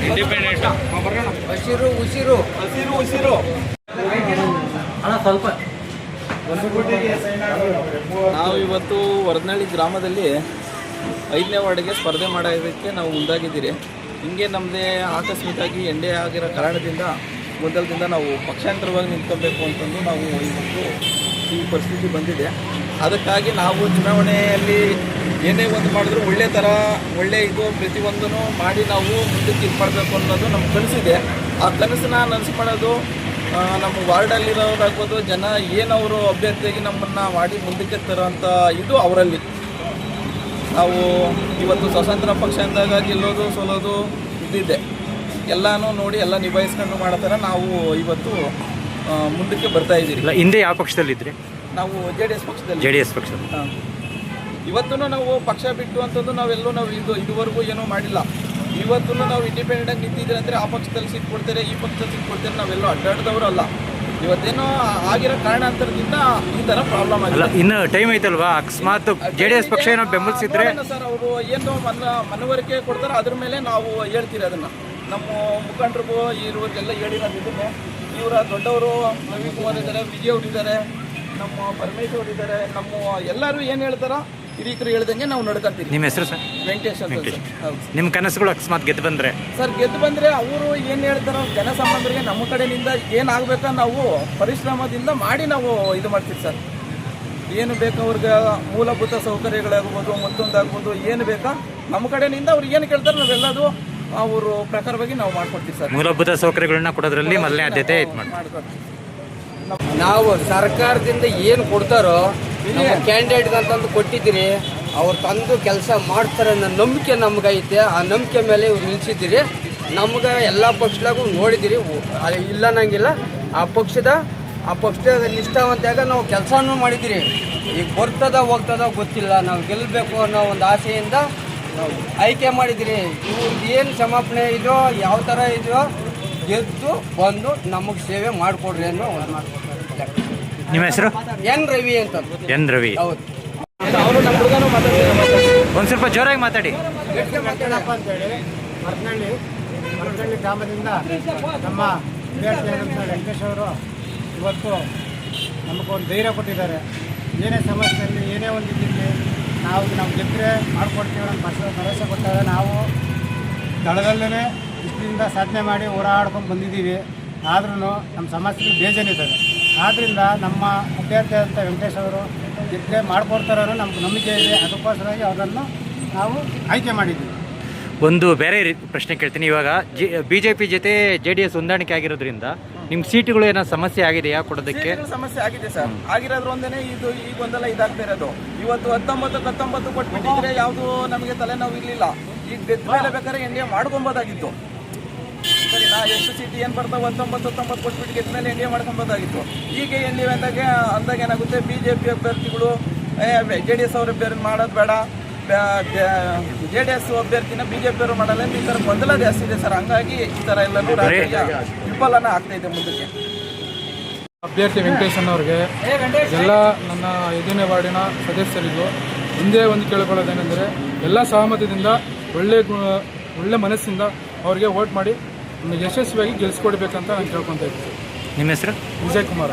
Independent ಹಸಿರು ಉಸಿರು ಹಸಿರು ಉಸಿರು ಸ್ವಲ್ಪ ನಾವು ಇವತ್ತು ವರದನಹಳ್ಳಿ ಗ್ರಾಮದಲ್ಲಿ 5ನೇ ವಾರ್ಡ್ಗೆ ಸ್ಪರ್ಧೆ ಮಾಡೋದಕ್ಕೆ ನಾವು ಮುಂದಾಗಿದ್ದೀರಿ. ಹಿಂಗೆ ನಮ್ಮದೇ ಆಕಸ್ಮಿಕವಾಗಿ ಎನ್.ಡಿ.ಎ ಆಗಿರೋ ಕಾರಣದಿಂದ ಮೊದಲದಿಂದ ನಾವು ಪಕ್ಷಾಂತರವಾಗಿ ನಿಂತ್ಕೊಬೇಕು ಅಂತಂದು ನಾವು ಇವತ್ತು ಈ ಪರಿಸ್ಥಿತಿ ಬಂದಿದೆ. ಅದಕ್ಕಾಗಿ ನಾವು ಚುನಾವಣೆಯಲ್ಲಿ ಏನೇ ಒಂದು ಮಾಡಿದ್ರು ಒಳ್ಳೆ ಇದು ಪ್ರತಿಯೊಂದೂ ಮಾಡಿ ನಾವು ಮುಂದಕ್ಕೆ ಇದು ಮಾಡಬೇಕು ಅನ್ನೋದು ನಮ್ಮ ಕನಸಿದೆ. ಆ ಕನಸನ್ನ ನನಸು ನಮ್ಮ ವಾರ್ಡಲ್ಲಿರೋರಾಗ್ಬೋದು, ಜನ ಏನವರು ಅಭ್ಯರ್ಥಿಯಾಗಿ ನಮ್ಮನ್ನು ಮಾಡಿ ಮುಂದಕ್ಕೆ ತರೋಂಥ ಇದು ಅವರಲ್ಲಿ. ನಾವು ಇವತ್ತು ಸ್ವತಂತ್ರ ಪಕ್ಷ ಅಂದಾಗ ಗೆಲ್ಲೋದು ಸೋಲೋದು ಇದ್ದಿದೆ, ಎಲ್ಲನೂ ನೋಡಿ ಎಲ್ಲ ನಿಭಾಯಿಸ್ಕೊಂಡು ಮಾಡೋ ಥರ ನಾವು ಇವತ್ತು ಮುಂದಕ್ಕೆ ಬರ್ತಾ ಇದ್ದೀರಿ. ಹಿಂದೆ ಯಾವ ಪಕ್ಷದಲ್ಲಿದ್ರಿ? ನಾವು JDS ಪಕ್ಷದಲ್ಲಿ. JDS ಪಕ್ಷದಲ್ಲಿ. ಇವತ್ತೂ ನಾವು ಪಕ್ಷ ಬಿಟ್ಟು ಅಂತಂದು ನಾವು ಇದುವರೆಗೂ ಏನೂ ಮಾಡಿಲ್ಲ. ಇವತ್ತೂ ನಾವು ಇಂಡಿಪೆಂಡೆಂಟಾಗಿ ನಿಂತಿದ್ರೆ ಅಂದರೆ ಆ ಪಕ್ಷದಲ್ಲಿ ಸೀಟ್ ಕೊಡ್ತಾರೆ, ಈ ಪಕ್ಷದಲ್ಲಿ ಸೀಟ್ ಕೊಡ್ತಾರೆ, ನಾವೆಲ್ಲೋ ಅಡ್ಡಾಡ್ದವರು ಅಲ್ಲ. ಇವತ್ತೇನೋ ಆಗಿರೋ ಕಾರಣಾಂತರದಿಂದ ಈ ಥರ ಪ್ರಾಬ್ಲಮ್ ಆಗಿಲ್ಲ. ಇನ್ನು ಟೈಮ್ ಐತಲ್ವಾ? ಅಕಸ್ಮಾತ್ JDS ಪಕ್ಷ ಏನೋ ಬೆಂಬಲಿಸಿದ್ರೆ ಸರ್ ಅವರು ಏನು ಮನವರಿಕೆ ಕೊಡ್ತಾರೆ, ಅದ್ರ ಮೇಲೆ ನಾವು ಹೇಳ್ತೀರಿ. ಅದನ್ನು ನಮ್ಮ ಮುಖಂಡರಿಗೂ ಇವ್ರಿಗೆಲ್ಲ ಹೇಳಿರೋದು ಇದನ್ನೇ. ಇವರ ದೊಡ್ಡವರು ರವಿಕುಮಾರ್ ಇದ್ದಾರೆ, ವಿಜಯ್ ಅವರಿದ್ದಾರೆ, ನಮ್ಮ ಪರಮೇಶ್ ಅವರಿದ್ದಾರೆ, ನಮ್ಮ ಎಲ್ಲರೂ ಏನು ಹೇಳ್ತಾರೋ ಹಿರಿಕರು ಹೇಳ್ದಂಗೆ ನಾವು ನಡ್ಕೊಂತೀವಿ. ನಿಮ್ಮ ಹೆಸರು ಸರ್? ವೆಂಕಟೇಶ್ ಅಂತ. ಹೌದು. ನಿಮ್ಮ ಕನಸುಗಳು ಅಕಸ್ಮಾತ್ ಗೆದ್ದು ಬಂದರೆ? ಸರ್ ಗೆದ್ದು ಬಂದರೆ ಅವರು ಏನು ಹೇಳ್ತಾರೋ ಜನಸಾಮಾನ್ಯರಿಗೆ ನಮ್ಮ ಕಡೆಯಿಂದ ಏನಾಗಬೇಕೋ ನಾವು ಪರಿಶ್ರಮದಿಂದ ಮಾಡಿ ನಾವು ಇದು ಮಾಡ್ತೀವಿ ಸರ್. ಏನು ಬೇಕು ಅವ್ರಿಗೆ ಮೂಲಭೂತ ಸೌಕರ್ಯಗಳಾಗ್ಬೋದು, ಮತ್ತೊಂದಾಗ್ಬೋದು, ಏನು ಬೇಕಾ ನಮ್ಮ ಕಡೆಯಿಂದ ಅವ್ರು ಏನು ಕೇಳ್ತಾರೆ ನಾವೆಲ್ಲದು ಅವರು ಪ್ರಕಾರವಾಗಿ ನಾವು ಮಾಡ್ಕೊಡ್ತೀವಿ ಸರ್. ಮೂಲಭೂತ ಸೌಕರ್ಯಗಳನ್ನ ಕೊಡೋದ್ರಲ್ಲಿ ಮೊದಲನೇ ಆದ್ಯತೆ ಮಾಡ್ಕೊಡ್ತೀವಿ. ನಾವು ಸರ್ಕಾರದಿಂದ ಏನು ಕೊಡ್ತಾರೋ ಕ್ಯಾಂಡಿಡೇಟ್ಗೆ ಅಂತಂದು ಕೊಟ್ಟಿದ್ದೀರಿ, ಅವ್ರು ತಂದು ಕೆಲಸ ಮಾಡ್ತಾರೆ ಅನ್ನೋ ನಂಬಿಕೆ ನಮಗೈತೆ. ಆ ನಂಬಿಕೆ ಮೇಲೆ ಇವ್ರು ನಿಲ್ಸಿದ್ದೀರಿ. ನಮ್ಗೆ ಎಲ್ಲ ಪಕ್ಷದಾಗೂ ನೋಡಿದ್ದೀರಿ, ಇಲ್ಲ ಅನ್ನಂಗಿಲ್ಲ. ಆ ಪಕ್ಷದ ನಿಷ್ಠಾವಂತಾಗ ನಾವು ಕೆಲಸನೂ ಮಾಡಿದ್ದೀರಿ. ಈಗ ಹೋಗ್ತದ ಗೊತ್ತಿಲ್ಲ, ನಾವು ಗೆಲ್ಲಬೇಕು ಅನ್ನೋ ಒಂದು ಆಸೆಯಿಂದ ನಾವು ಆಯ್ಕೆ ಮಾಡಿದ್ದೀರಿ. ಇವ್ರದ್ದು ಏನು ಕ್ಷಮಾಪಣೆ ಇದೋ, ಯಾವ ಥರ ಇದೆಯೋ ಗೆದ್ದು ಬಂದು ನಮಗೆ ಸೇವೆ ಮಾಡಿಕೊಡ್ರಿ ಅನ್ನೋ ಒಂದು ಮಾತು. ನಿಮ್ಮ ಹೆಸರು? ಎನ್ ರವಿ ಅಂತ. ಎನ್ ರವಿ. ಹೌದು. ಅವರು ನಮ್ಮ ಹುಡುಗನೂ ಒಂದು ಸ್ವಲ್ಪ ಜೋರಾಗಿ ಮಾತಾಡಿ. ಮಾತಾಡಪ್ಪ ಅಂತೇಳಿ ಮರದಳ್ಳಿ ಗ್ರಾಮದಿಂದ ನಮ್ಮ ವಿದ್ಯಾರ್ಥಿಯಾದಂಥ ವೆಂಕಟೇಶ್ ಅವರು ಇವತ್ತು ನಮಗೊಂದು ಧೈರ್ಯ ಕೊಟ್ಟಿದ್ದಾರೆ. ಏನೇ ಸಮಸ್ಯೆಯಲ್ಲಿ ಏನೇ ಒಂದು ಇದ್ದಿರಲಿ ನಾವು ಗೆದ್ದರೆ ಮಾಡಿಕೊಡ್ತೀವಿ ನಮ್ಮ ಭರವಸೆ ಕೊಟ್ಟಾಗ ನಾವು ದಳದಲ್ಲೇ ಇಷ್ಟದಿಂದ ಸಾಧನೆ ಮಾಡಿ ಹೋರಾಡ್ಕೊಂಡು ಬಂದಿದ್ದೀವಿ. ಆದ್ರೂ ನಮ್ಮ ಸಮಸ್ಯೆಗಳು ಬೇಜಾನಿದ್ದಾವೆ. ಆದ್ದರಿಂದ ನಮ್ಮ ಅಭ್ಯರ್ಥಿಯಾದಂಥ ವೆಂಕಟೇಶ್ ಅವರು ಗೆದ್ದರೆ ಮಾಡಿಕೊಡ್ತಾರೋ ನಮ್ಗೆ ನಂಬಿಕೆ ಇದೆ. ಅದಕ್ಕೋಸ್ಕರವಾಗಿ ಅವರನ್ನು ನಾವು ಆಯ್ಕೆ ಮಾಡಿದ್ದೀವಿ. ಒಂದು ಬೇರೆ ಪ್ರಶ್ನೆ ಕೇಳ್ತೀನಿ. ಇವಾಗ BJP ಜೊತೆ JDS ಹೊಂದಾಣಿಕೆ ಆಗಿರೋದ್ರಿಂದ ನಿಮ್ಮ ಸೀಟುಗಳು ಏನೋ ಸಮಸ್ಯೆ ಆಗಿದೆಯಾ ಕೊಡೋದಕ್ಕೆ? ಸಮಸ್ಯೆ ಆಗಿದೆ ಸರ್. ಆಗಿರೋದ್ರ ಒಂದೇ ಇದು ಈಗ ಒಂದೆಲ್ಲ ಇದಾಗ್ತಾ ಇರೋದು. ಇವತ್ತು 19 ಕೊಟ್ಬಿಟ್ಟಿದ್ರೆ ಯಾವುದು ನಮಗೆ ತಲೆನೋವು ಇರಲಿಲ್ಲ. ಈಗ ಗೆದ್ದ ಮೇಲೆ ಬೇಕಾದ್ರೆ NDA ಮಾಡ್ಕೊಬೋದಾಗಿತ್ತು. ಸರಿನಾ? ಎಷ್ಟು ಸೀಟ್ ಏನು ಬರ್ತಾವೆ 19 ಕೊಟ್ಬಿಟ್ಟು ಗೆದ್ದ ಮೇಲೆ NDA ಮಾಡ್ಕೊಬೋದಾಗಿತ್ತು. ಈಗ NDA ಅಂದಾಗ ಏನಾಗುತ್ತೆ, BJP ಅಭ್ಯರ್ಥಿಗಳು JDS ಅವ್ರ ಅಭ್ಯರ್ಥಿ ಮಾಡೋದು ಬೇಡ, JDS ಅಭ್ಯರ್ಥಿನ BJP ಅವರು ಮಾಡಲ್ಲ, ಈ ಥರ ಗೊಂದಲ ಜಾಸ್ತಿ ಇದೆ ಸರ್. ಹಂಗಾಗಿ ಈ ಥರ ಎಲ್ಲನೂ ರಾಜಕೀಯ ವಿಫಲನ ಆಗ್ತಾ ಇದೆ ಮುಂದಕ್ಕೆ. ಅಭ್ಯರ್ಥಿ ವೆಂಕಟೇಶಣ್ಣವ್ರಿಗೆ ಎಲ್ಲ ನನ್ನ 5ನೇ ವಾರ್ಡಿನ ಸದಸ್ಯರಿಗೂ ಒಂದೇ ಒಂದು ಕೇಳ್ಕೊಳ್ಳೋದೇನೆಂದರೆ, ಎಲ್ಲ ಸಹಮತದಿಂದ ಒಳ್ಳೆ ಮನಸ್ಸಿಂದ ಅವ್ರಿಗೆ ವೋಟ್ ಮಾಡಿ ಯಶಸ್ವಿಯಾಗಿ ಗೆಲ್ಲಿಸ್ಕೊಡ್ಬೇಕಂತ ನಾನು ಕೇಳ್ಕೊತಾ ಇದ್ದೀನಿ. ನಿಮ್ಮ ಹೆಸರು? ವಿಜಯ್ ಕುಮಾರ್.